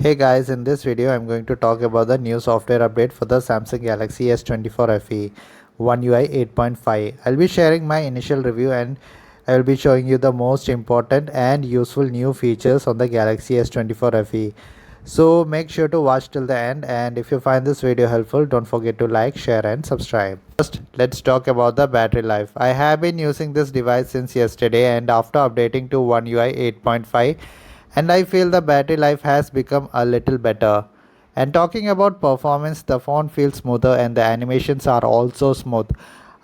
Hey guys, in this video I'm going to talk about the new software update for the Samsung Galaxy S24 FE One UI 8.5. I'll be sharing my initial review and I will be showing you the most important and useful new features on the Galaxy S24 FE. So make sure to watch till the end, and if you find this video helpful, don't forget to like, share and subscribe. First, let's talk about the battery life. I have been using this device since yesterday, and after updating to One UI 8.5, and I feel the battery life has become a little better. And talking about performance, the phone feels smoother and the animations are also smooth.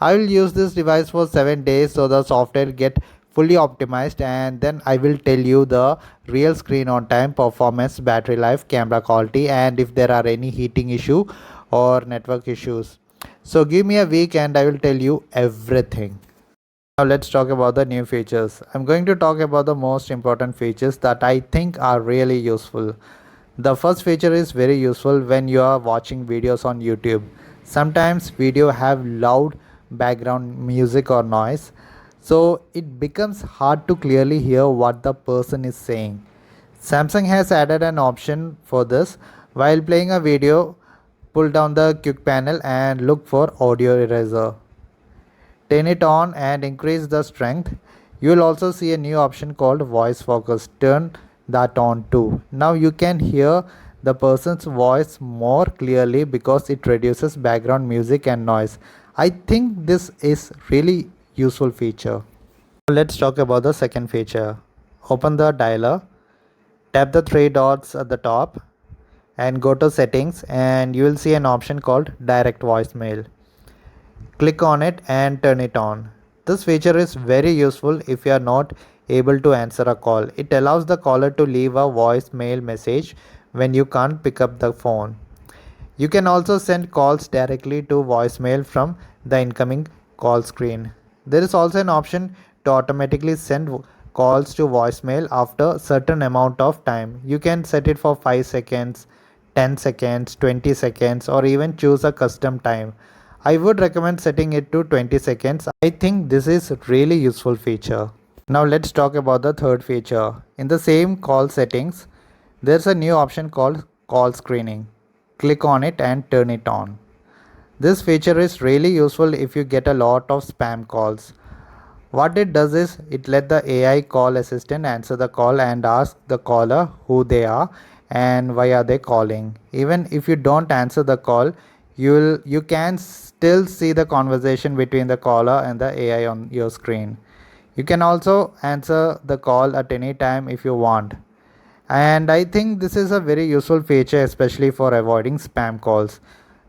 I will use this device for 7 days so the software get fully optimized, and then I will tell you the real screen on time, performance, battery life, camera quality, and if there are any heating issue or network issues. So give me a week and I will tell you everything. Now let's talk about the new features. I'm going to talk about the most important features that I think are really useful. The first feature is very useful when you are watching videos on YouTube. Sometimes video have loud background music or noise, so it becomes hard to clearly hear what the person is saying. Samsung has added an option for this. While playing a video, pull down the quick panel and look for audio eraser. Turn it on and increase the strength. You will also see a new option called voice focus. Turn that on too. Now you can hear the person's voice more clearly because it reduces background music and noise. I think this is really useful feature. Let's talk about the second feature. Open the dialer, tap the three dots at the top and go to settings, and you will see an option called direct voicemail. Click on it and turn it on. This feature is very useful if you are not able to answer a call. It allows the caller to leave a voicemail message when you can't pick up the phone. You can also send calls directly to voicemail from the incoming call screen. There is also an option to automatically send calls to voicemail after a certain amount of time. You can set it for 5 seconds, 10 seconds, 20 seconds, or even choose a custom time. I would recommend setting it to 20 seconds. I think this is a really useful feature. Now let's talk about the third feature. In the same call settings, there's a new option called call screening. Click on it and turn it on. This feature is really useful if you get a lot of spam calls. What it does is it let the AI call assistant answer the call and ask the caller who they are and why are they calling. Even if you don't answer the call, you can still see the conversation between the caller and the AI on your screen. You can also answer the call at any time if you want. And I think this is a very useful feature, especially for avoiding spam calls.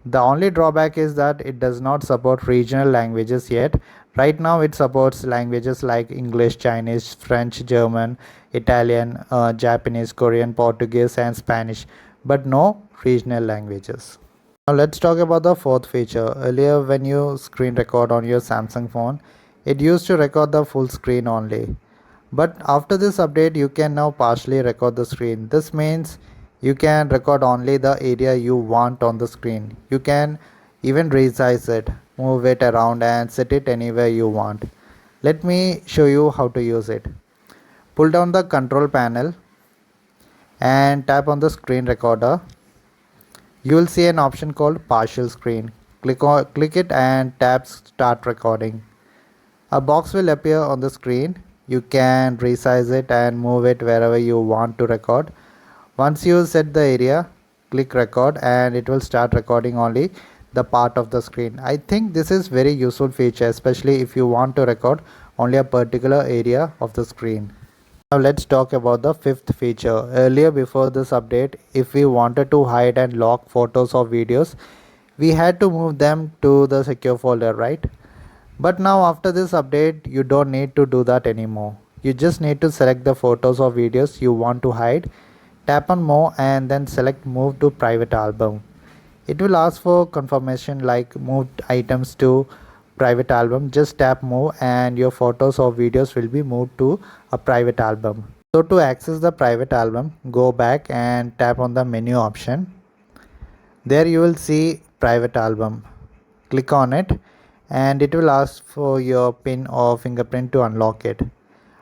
The only drawback is that it does not support regional languages yet. Right now it supports languages like English, Chinese, French, German, Italian, Japanese, Korean, Portuguese and Spanish, but no regional languages. Now let's talk about the fourth feature. Earlier when you screen record on your Samsung phone, it used to record the full screen only. But after this update, you can now partially record the screen. This means you can record only the area you want on the screen. You can even resize it, move it around and set it anywhere you want. Let me show you how to use it. Pull down the control panel and tap on the screen recorder. You will see an option called partial screen. Click it and tap start recording. A box will appear on the screen. You can resize it and move it wherever you want to record. Once you set the area, click record and it will start recording only the part of the screen. I think this is very useful feature, especially if you want to record only a particular area of the screen. Now let's talk about the fifth feature. Earlier before this update, if we wanted to hide and lock photos or videos, we had to move them to the secure folder, right? But now after this update, you don't need to do that anymore. You just need to select the photos or videos you want to hide, tap on more and then select move to private album. It will ask for confirmation like moved items to private album. Just tap move and your photos or videos will be moved to a private album. So to access the private album, go back and tap on the menu option. There you will see private album. Click on it and it will ask for your PIN or fingerprint to unlock it.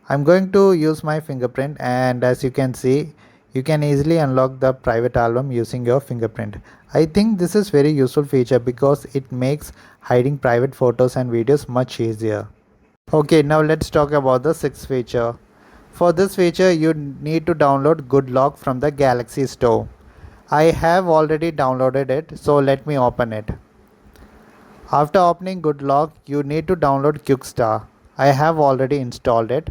I'm going to use my fingerprint, and as you can see, you can easily unlock the private album using your fingerprint. I think this is very useful feature because it makes hiding private photos and videos much easier. Okay, now let's talk about the sixth feature. For this feature, you need to download Good Lock from the Galaxy Store. I have already downloaded it, so let me open it. After opening Good Lock, you need to download Quickstar. I have already installed it,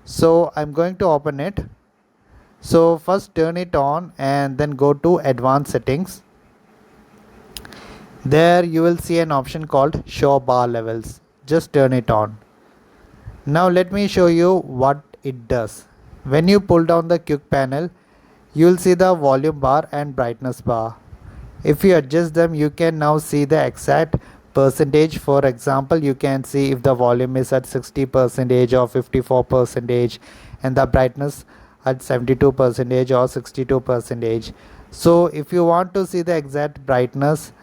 so I'm going to open it. So first turn it on and then go to Advanced Settings. There you will see an option called Show Bar Levels. Just turn it on. Now let me show you what it does. When you pull down the quick panel, you will see the volume bar and brightness bar. If you adjust them, you can now see the exact percentage. For example, you can see if the volume is at 60% or 54% and the brightness at 72% or 62%. So if you want to see the exact brightness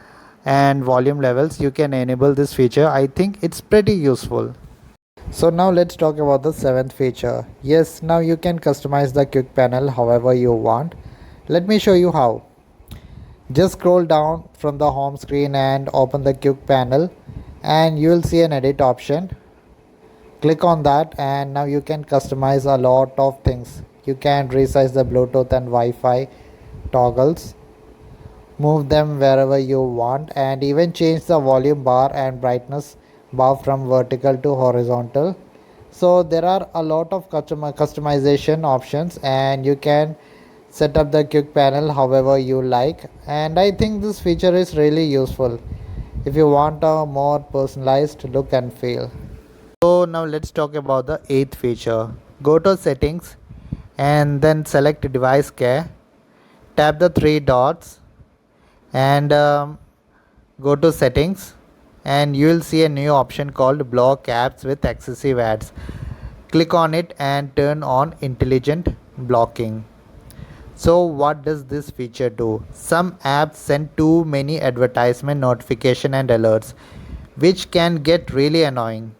and volume levels, you can enable this feature. I think it's pretty useful. So now let's talk about the seventh feature. Yes, now you can customize the quick panel however you want. Let me show you how. Just scroll down from the home screen and open the quick panel and you will see an edit option. Click on that and now you can customize a lot of things. You can resize the Bluetooth and Wi-Fi toggles, move them wherever you want, and even change the volume bar and brightness bar from vertical to horizontal. So there are a lot of customization options and you can set up the quick panel however you like, and I think this feature is really useful if you want a more personalized look and feel. So now let's talk about the eighth feature. Go to Settings and then select Device Care, tap the three dots and go to Settings, and you will see a new option called Block Apps with Excessive Ads. Click on it and turn on Intelligent Blocking. So what does this feature do? Some apps send too many advertisement notification and alerts, which can get really annoying.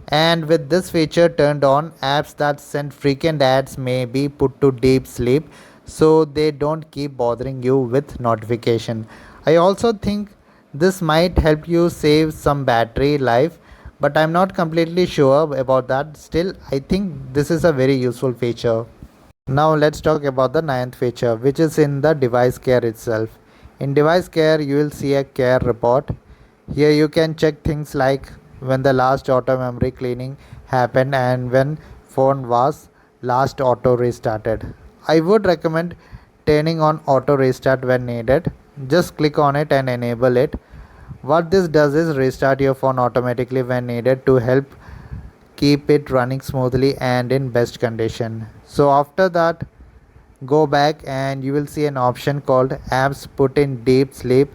And with this feature turned on, apps that send frequent ads may be put to deep sleep so they don't keep bothering you with notification. I also think this might help you save some battery life, but I'm not completely sure about that. Still, I think this is a very useful feature. Now let's talk about the ninth feature, which is in the device care itself. In device care, you will see a care report. Here you can check things like when the last auto memory cleaning happened and when phone was last auto restarted. I would recommend turning on auto restart when needed. Just click on it and enable it. What this does is restart your phone automatically when needed to help keep it running smoothly and in best condition. So after that, go back and you will see an option called apps put in deep sleep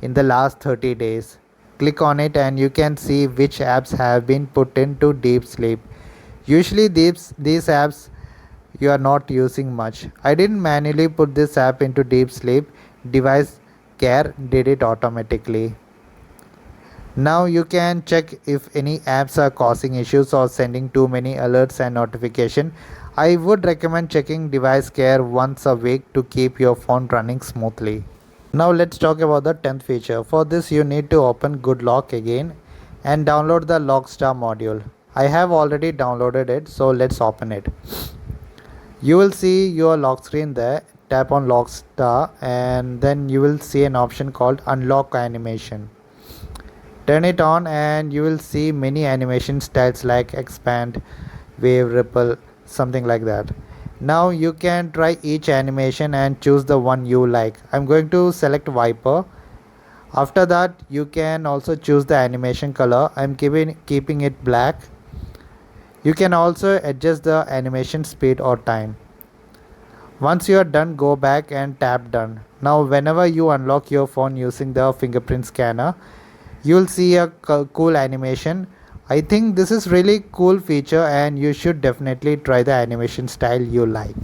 in the last 30 days. Click on it and you can see which apps have been put into deep sleep. Usually these apps you are not using much. I didn't manually put this app into deep sleep. Device care did it automatically. Now you can check if any apps are causing issues or sending too many alerts and notification. I would recommend checking device care once a week to keep your phone running smoothly. Now let's talk about the 10th feature. For this you need to open Good Lock again and download the Lockstar module. I have already downloaded it, so let's open it. You will see your lock screen there. Tap on Lockstar and then you will see an option called Unlock Animation. Turn it on and you will see many animation styles like expand, wave, ripple, something like that. Now you can try each animation and choose the one you like. I'm going to select Viper. After that you can also choose the animation color. I'm keeping it black. You can also adjust the animation speed or time. Once you are done, go back and tap done. Now whenever you unlock your phone using the fingerprint scanner, you will see a cool animation. I think this is really cool feature and you should definitely try the animation style you like.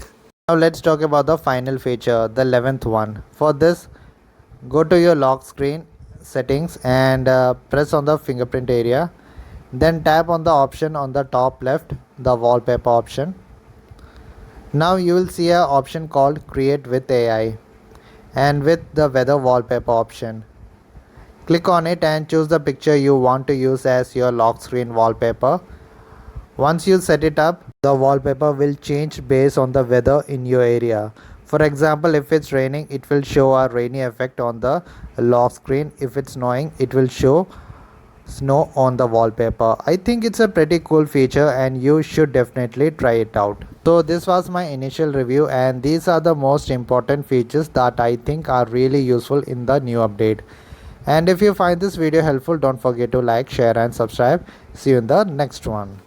Now let's talk about the final feature, the 11th one. For this, go to your lock screen settings and press on the fingerprint area. Then tap on the option on the top left, the wallpaper option. Now you will see an option called Create with AI and with the weather wallpaper option. Click on it and choose the picture you want to use as your lock screen wallpaper. Once you set it up, the wallpaper will change based on the weather in your area. For example, if it's raining, it will show a rainy effect on the lock screen. If it's snowing, it will show snow on the wallpaper. I think it's a pretty cool feature and you should definitely try it out. So this was my initial review, and these are the most important features that I think are really useful in the new update. And if you find this video helpful, don't forget to like, share and subscribe. See you in the next one.